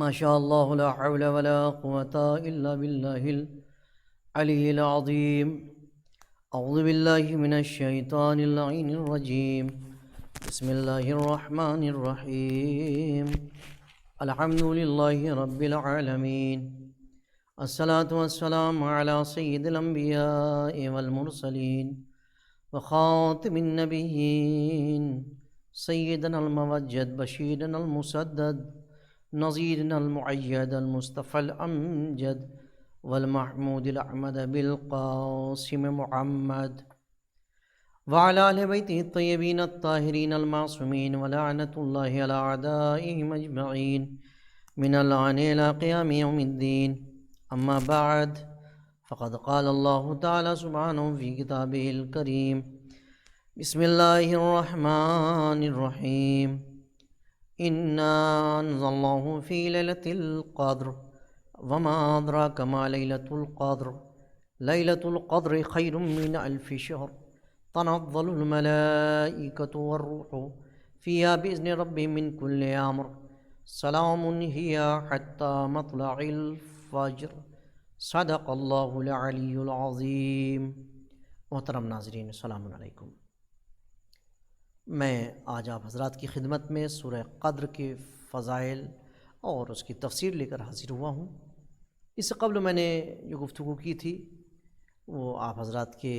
ما شاء الله لا حول ولا قوة إلا بالله العلي العظيم. أعوذ بالله من الشيطان اللعين الرجيم. بسم الله الرحمن الرحيم. الحمد لله رب العالمين. الصلاة والسلام على سيد الأنبياء والمرسلين وخاتم النبيين سيدنا الممجد بشيرنا المسدد نظيرنا المؤيد المصطفى الأمجد والمحمود الأحمد بالقاسم محمد وعلى أهل بيته الطيبين الطاهرين المعصومين ولعنة الله على أعدائهم أجمعين من الآن إلى قيام يوم الدين. أما بعد فقد قال الله تعالى سبحانه في كتابه الكريم: بسم الله الرحمن الرحيم. إنا أنزلناه في ليلة القدر وما أدراك ما ليلة القدر. ليلة القدر خير من 1000 شهر. تنزل الملائكة والروح فيها بإذن ربهم من كل أمر. سلام هي حتى مطلع الفجر. صدق اللہ العلی العظیم. محترم ناظرین، السلام علیکم. میں آج آپ حضرات کی خدمت میں سورہ قدر کے فضائل اور اس کی تفسیر لے کر حاضر ہوا ہوں. اس سے قبل میں نے جو گفتگو کی تھی وہ آپ حضرات کے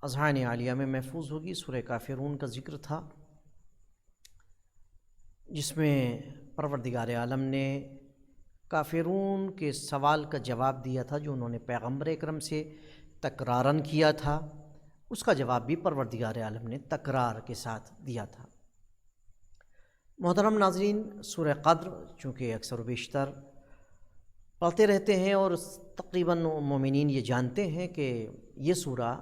اذہان عالیہ میں محفوظ ہوگی. سورہ کافرون کا ذکر تھا، جس میں پروردگار عالم نے کافرون کے سوال کا جواب دیا تھا جو انہوں نے پیغمبر اکرم سے تکرارن کیا تھا. اس کا جواب بھی پروردگار عالم نے تکرار کے ساتھ دیا تھا. محترم ناظرین، سورہ قدر چونکہ اکثر و بیشتر پڑھتے رہتے ہیں اور تقریباً مومنین یہ جانتے ہیں کہ یہ سورہ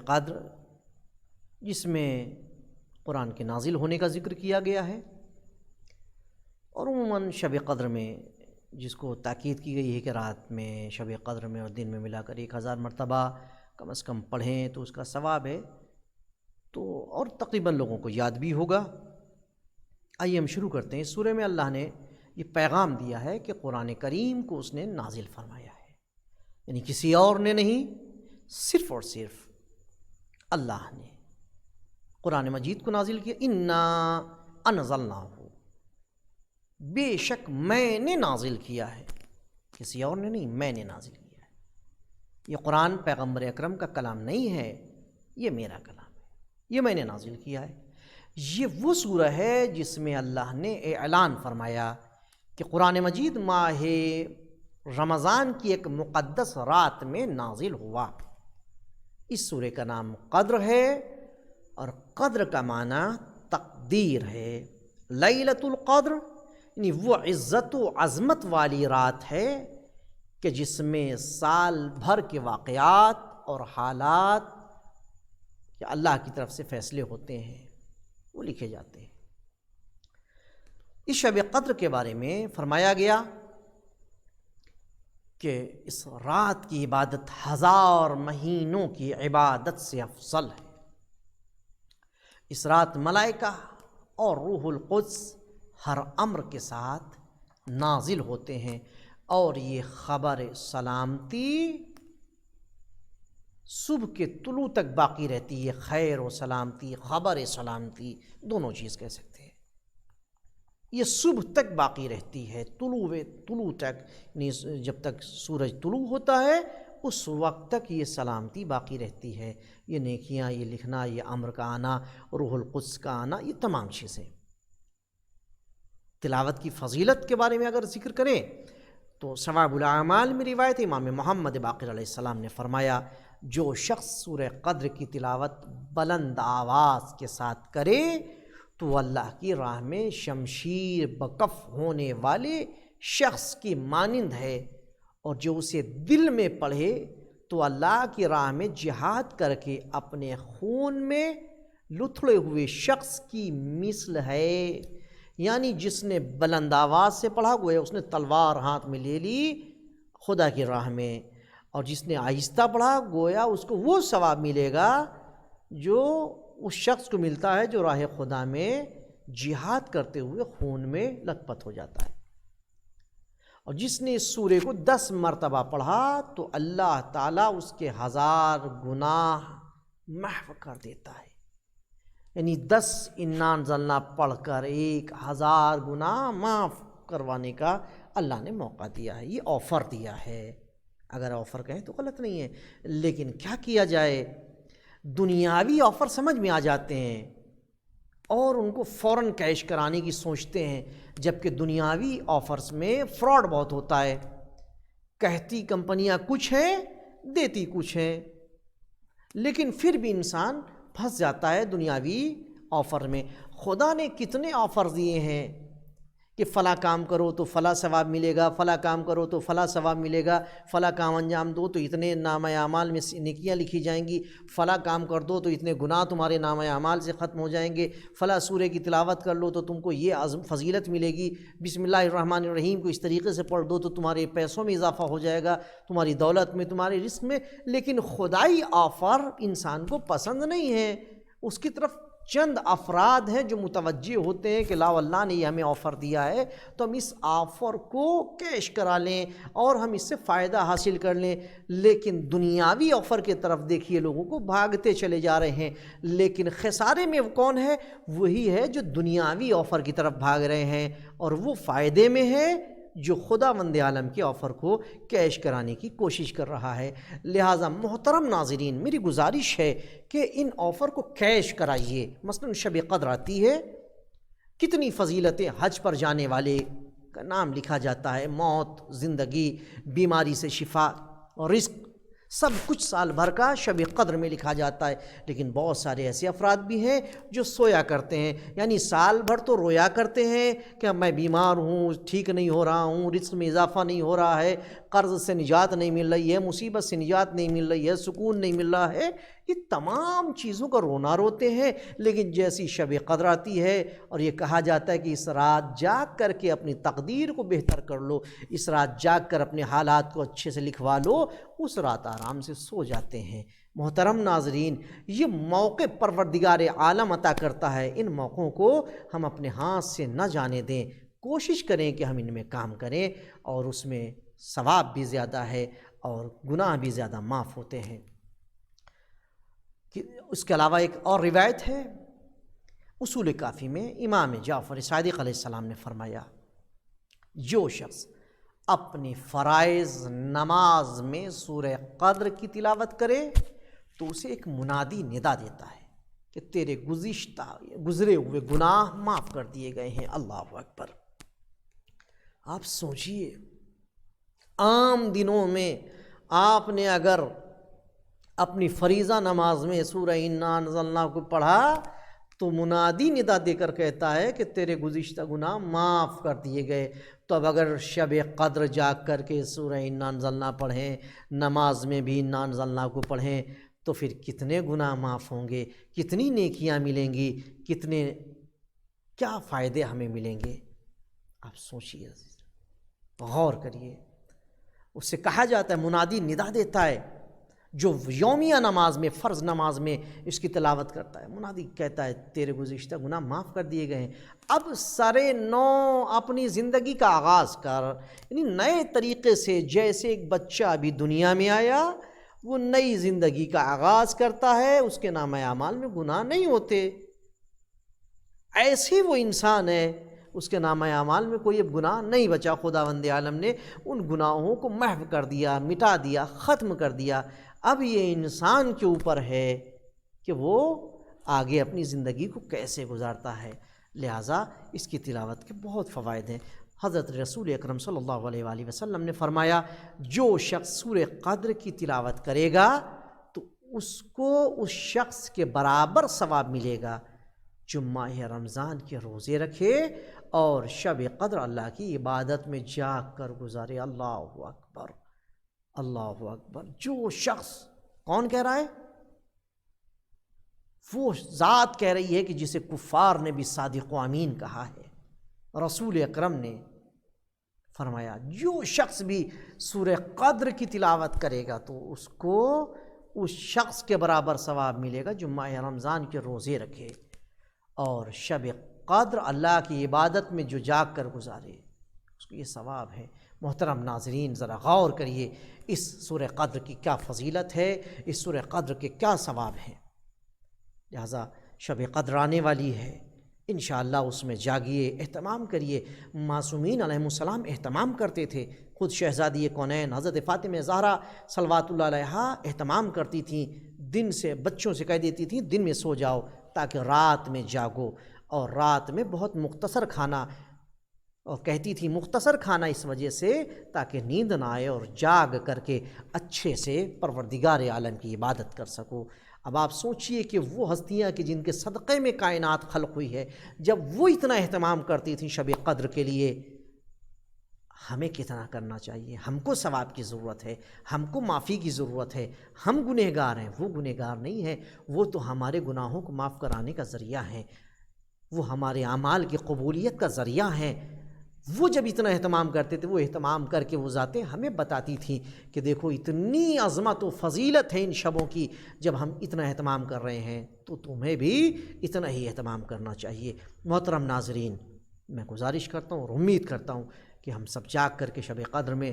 قدر، جس میں قرآن کے نازل ہونے کا ذکر کیا گیا ہے، اور عموماً شب قدر میں جس کو تاکید کی گئی ہے کہ رات میں شب قدر میں اور دن میں ملا کر 1000 مرتبہ کم از کم پڑھیں تو اس کا ثواب ہے، تو اور تقریباً لوگوں کو یاد بھی ہوگا. آئیے ہم شروع کرتے ہیں. اس سورہ میں اللہ نے یہ پیغام دیا ہے کہ قرآن کریم کو اس نے نازل فرمایا ہے، یعنی کسی اور نے نہیں، صرف اور صرف اللہ نے قرآن مجید کو نازل کیا. انا انزلناہ، بے شک میں نے نازل کیا ہے، کسی اور نے نہیں، میں نے نازل کیا ہے. یہ قرآن پیغمبر اکرم کا کلام نہیں ہے، یہ میرا کلام ہے، یہ میں نے نازل کیا ہے. یہ وہ سورہ ہے جس میں اللہ نے اعلان فرمایا کہ قرآن مجید ماہ رمضان کی ایک مقدس رات میں نازل ہوا. اس سورہ کا نام قدر ہے، اور قدر کا معنی تقدیر ہے. لیلۃ القدر یعنی وہ عزت و عظمت والی رات ہے کہ جس میں سال بھر کے واقعات اور حالات کہ اللہ کی طرف سے فیصلے ہوتے ہیں وہ لکھے جاتے ہیں. اس شب قدر کے بارے میں فرمایا گیا کہ اس رات کی عبادت 1000 مہینوں کی عبادت سے افضل ہے. اس رات ملائکہ اور روح القدس ہر امر کے ساتھ نازل ہوتے ہیں، اور یہ خبر سلامتی صبح کے طلوع تک باقی رہتی ہے. خیر و سلامتی، خبر سلامتی، دونوں چیز کہہ سکتے ہیں. یہ صبح تک باقی رہتی ہے، طلوع تک، یعنی جب تک سورج طلوع ہوتا ہے اس وقت تک یہ سلامتی باقی رہتی ہے. یہ نیکیاں، یہ لکھنا، یہ امر کا آنا، روح القدس کا آنا، یہ تمام چیزیں. تلاوت کی فضیلت کے بارے میں اگر ذکر کریں تو ثواب الاعمال میں روایت امام محمد باقر علیہ السلام نے فرمایا، جو شخص سورہ قدر کی تلاوت بلند آواز کے ساتھ کرے تو اللہ کی راہ میں شمشیر بکف ہونے والے شخص کی مانند ہے، اور جو اسے دل میں پڑھے تو اللہ کی راہ میں جہاد کر کے اپنے خون میں لتھڑے ہوئے شخص کی مثل ہے. یعنی جس نے بلند آواز سے پڑھا گویا اس نے تلوار ہاتھ میں لے لی خدا کی راہ میں، اور جس نے آہستہ پڑھا گویا اس کو وہ ثواب ملے گا جو اس شخص کو ملتا ہے جو راہ خدا میں جہاد کرتے ہوئے خون میں لت پت ہو جاتا ہے۔ اور جس نے اس سورے کو 10 مرتبہ پڑھا تو اللہ تعالیٰ اس کے 1000 گناہ محو کر دیتا ہے۔ یعنی 10 انا انزلنا پڑھ کر 1000 گناہ معاف کروانے کا اللہ نے موقع دیا ہے، یہ آفر دیا ہے۔ اگر آفر کہیں تو غلط نہیں ہے، لیکن کیا کیا جائے، دنیاوی آفر سمجھ میں آ جاتے ہیں اور ان کو فوراً کیش کرانے کی سوچتے ہیں، جبکہ دنیاوی آفرز میں فراڈ بہت ہوتا ہے۔ کہتی کمپنیاں کچھ ہیں، دیتی کچھ ہیں، لیکن پھر بھی انسان پھنس جاتا ہے دنیاوی آفر میں۔ خدا نے کتنے آفر دیے ہیں کہ فلاں کام کرو تو فلاں ثواب ملے گا، فلاں کام کرو تو فلاں ثواب ملے گا، فلاں کام انجام دو تو اتنے نامہ اعمال میں نیکیاں لکھی جائیں گی، فلاں کام کر دو تو اتنے گناہ تمہارے نامہ اعمال سے ختم ہو جائیں گے، فلاں سورے کی تلاوت کر لو تو تم کو یہ فضیلت ملے گی، بسم اللہ الرحمن الرحیم کو اس طریقے سے پڑھ دو تو تمہارے پیسوں میں اضافہ ہو جائے گا، تمہاری دولت میں، تمہارے رزق میں۔ لیکن خدائی آفر انسان کو پسند نہیں ہے۔ اس کی طرف چند افراد ہیں جو متوجہ ہوتے ہیں کہ لا اللہ نے یہ ہمیں آفر دیا ہے تو ہم اس آفر کو کیش کرا لیں اور ہم اس سے فائدہ حاصل کر لیں۔ لیکن دنیاوی آفر کی طرف دیکھیے، لوگوں کو بھاگتے چلے جا رہے ہیں، لیکن خسارے میں کون ہے؟ وہی ہے جو دنیاوی آفر کی طرف بھاگ رہے ہیں، اور وہ فائدے میں ہے جو خداوند عالم کے آفر کو کیش کرانے کی کوشش کر رہا ہے۔ لہٰذا محترم ناظرین، میری گزارش ہے کہ ان آفر کو کیش کرائیے۔ مثلا شب قدر آتی ہے، کتنی فضیلتیں، حج پر جانے والے کا نام لکھا جاتا ہے، موت، زندگی، بیماری سے شفا اور رزق، سب کچھ سال بھر کا شب قدر میں لکھا جاتا ہے۔ لیکن بہت سارے ایسے افراد بھی ہیں جو سویا کرتے ہیں، یعنی سال بھر تو رویا کرتے ہیں کہ میں بیمار ہوں، ٹھیک نہیں ہو رہا ہوں، رزق میں اضافہ نہیں ہو رہا ہے، قرض سے نجات نہیں مل رہی ہے، مصیبت سے نجات نہیں مل رہی ہے، سکون نہیں مل رہا ہے، یہ تمام چیزوں کا رونا روتے ہیں۔ لیکن جیسی شب قدر آتی ہے اور یہ کہا جاتا ہے کہ اس رات جاگ کر کے اپنی تقدیر کو بہتر کر لو، اس رات جاگ کر اپنے حالات کو اچھے سے لکھوا لو، اس رات آرام سے سو جاتے ہیں۔ محترم ناظرین، یہ موقع پروردگار عالم عطا کرتا ہے، ان موقعوں کو ہم اپنے ہاتھ سے نہ جانے دیں، کوشش کریں کہ ہم ان میں کام کریں، اور اس میں ثواب بھی زیادہ ہے اور گناہ بھی زیادہ معاف ہوتے ہیں۔ اس کے علاوہ ایک اور روایت ہے، اصول کافی میں امام جعفر صادق علیہ السلام نے فرمایا، جو شخص اپنی فرائض نماز میں سورہ قدر کی تلاوت کرے تو اسے ایک منادی ندا دیتا ہے کہ تیرے گزرے ہوئے گناہ معاف کر دیے گئے ہیں۔ اللہ اکبر! آپ سوچئے، عام دنوں میں آپ نے اگر اپنی فریضہ نماز میں سورہ انا انزلنا کو پڑھا تو منادی ندا دے کر کہتا ہے کہ تیرے گزشتہ گناہ معاف کر دیے گئے۔ تو اب اگر شب قدر جاگ کر کے سورہ انا انزلنا پڑھیں، نماز میں بھی انا انزلنا کو پڑھیں، تو پھر کتنے گناہ معاف ہوں گے، کتنی نیکیاں ملیں گی، کیا فائدے ہمیں ملیں گے۔ آپ سوچیے، غور کریے۔ اس سے کہا جاتا ہے، منادی ندا دیتا ہے، جو یومیہ نماز میں، فرض نماز میں اس کی تلاوت کرتا ہے، منادی کہتا ہے تیرے گزشتہ گناہ معاف کر دیے گئے ہیں۔ اب سرے نو اپنی زندگی کا آغاز کر، یعنی نئے طریقے سے، جیسے ایک بچہ ابھی دنیا میں آیا وہ نئی زندگی کا آغاز کرتا ہے، اس کے نامہ اعمال میں گناہ نہیں ہوتے، ایسے وہ انسان ہے، اس کے نامہ اعمال میں کوئی اب گناہ نہیں بچا۔ خداوند عالم نے ان گناہوں کو محو کر دیا، مٹا دیا، ختم کر دیا۔ اب یہ انسان کے اوپر ہے کہ وہ آگے اپنی زندگی کو کیسے گزارتا ہے۔ لہٰذا اس کی تلاوت کے بہت فوائد ہیں۔ حضرت رسول اکرم صلی اللہ علیہ وآلہ وسلم نے فرمایا، جو شخص سورہ قدر کی تلاوت کرے گا تو اس کو اس شخص کے برابر ثواب ملے گا جو ماہ رمضان کے روزے رکھے اور شب قدر اللہ کی عبادت میں جاگ کر گزارے۔ اللہ اکبر، اللہ اکبر! جو شخص، کون کہہ رہا ہے؟ وہ ذات کہہ رہی ہے کہ جسے کفار نے بھی صادق و امین کہا ہے۔ رسول اکرم نے فرمایا، جو شخص بھی سورہ قدر کی تلاوت کرے گا تو اس کو اس شخص کے برابر ثواب ملے گا جو ماہ رمضان کے روزے رکھے اور شب قدر اللہ کی عبادت میں جو جاگ کر گزارے اس کو یہ ثواب ہے۔ محترم ناظرین، ذرا غور کریے اس سورہ قدر کی کیا فضیلت ہے، اس سورہ قدر کے کیا ثواب ہیں۔ لہٰذا شب قدر آنے والی ہے، انشاءاللہ اس میں جاگیے، اہتمام کریے۔ معصومین علیہ السلام اہتمام کرتے تھے، خود شہزادی کونین حضرت فاطمہ زہرا صلوات اللہ علیہا اہتمام کرتی تھیں، دن سے بچوں سے کہہ دیتی تھیں دن میں سو جاؤ تاکہ رات میں جاگو، اور رات میں بہت مختصر کھانا، اور کہتی تھی مختصر کھانا اس وجہ سے تاکہ نیند نہ آئے اور جاگ کر کے اچھے سے پروردگار عالم کی عبادت کر سکو۔ اب آپ سوچئے کہ وہ ہستیاں کہ جن کے صدقے میں کائنات خلق ہوئی ہے، جب وہ اتنا اہتمام کرتی تھیں شب قدر کے لیے، ہمیں کتنا کرنا چاہیے؟ ہم کو ثواب کی ضرورت ہے، ہم کو معافی کی ضرورت ہے۔ ہم گنہگار ہیں، وہ گنہگار نہیں ہیں، وہ تو ہمارے گناہوں کو معاف کرانے کا ذریعہ ہیں، وہ ہمارے اعمال کی قبولیت کا ذریعہ ہیں۔ وہ جب اتنا اہتمام کرتے تھے، وہ اہتمام کر کے وہ ذاتیں ہمیں بتاتی تھیں کہ دیکھو اتنی عظمت و فضیلت ہے ان شبوں کی، جب ہم اتنا اہتمام کر رہے ہیں تو تمہیں بھی اتنا ہی اہتمام کرنا چاہیے۔ محترم ناظرین، میں گزارش کرتا ہوں اور امید کرتا ہوں کہ ہم سب جاگ کر کے شب قدر میں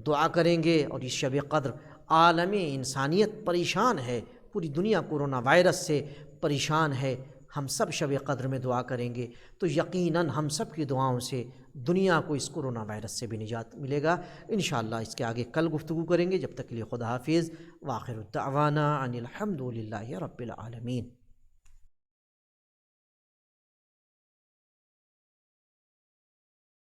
دعا کریں گے، اور اس شب قدر عالم انسانیت پریشان ہے، پوری دنیا کورونا وائرس سے پریشان ہے، ہم سب شب قدر میں دعا کریں گے تو یقیناً ہم سب کی دعاؤں سے دنیا کو اس کورونا وائرس سے بھی نجات ملے گا۔ انشاءاللہ اس کے آگے کل گفتگو کریں گے، جب تک کے لیے خدا حافظ، وآخر الدعوانا ان الحمد للہ رب العالمین۔